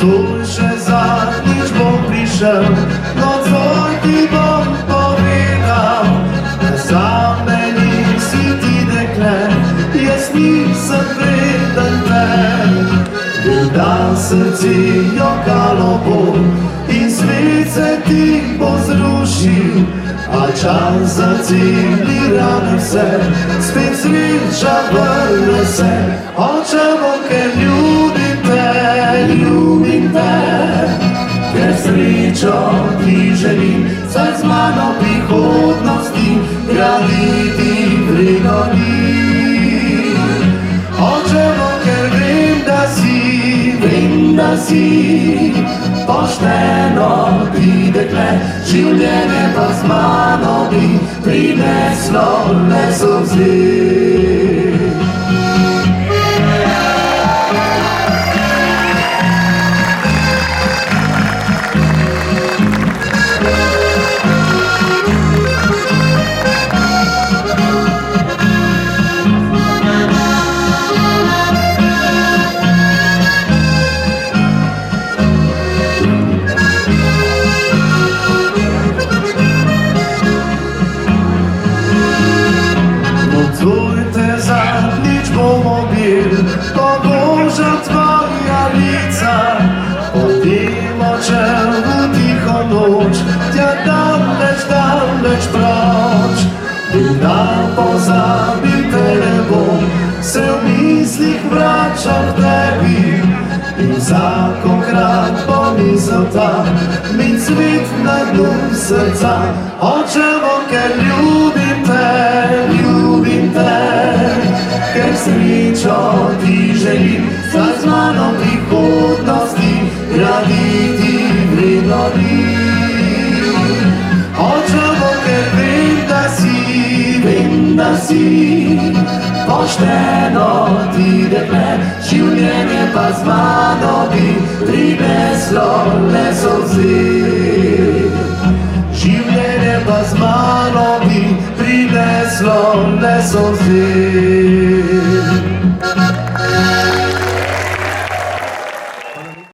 Cóż, że zadnieć Bóg przyszedł, no co Ti Bóg powiedział? Za mnie si Ti dekle, jest mi sekretem ten. Wydał serce jokalo Bóg i swiece Ti pozrušił, a czas zacili rany se, spet sreća vrne se. Oče Boke, ljubim te, ker srečo Ti želim, saj z mano prihodnosti graditi prigodi. Oče Boke, vem, da si pošteno Ti dekle, življenje pa z mano bi prineslo le solze. Córte zadnieć pomobil, to Boża Twoja lica. Pod tym oczem ticho noc, Tja daleć procz. Gdy pozabil telefon, se w myślach wracza w Tebi. I zakokrat pomysł tam, mi cwit na dnu serca. Ocze Boke, ljubim te, ker srečo Ti želim, saj z mano prihodnosti graditi vrednoti. Oče Boke, vem, da si pošteno Ti dekle, življenje pa z mano bi prineslo le solze. Življenje pa z mano bi prineslo le solze.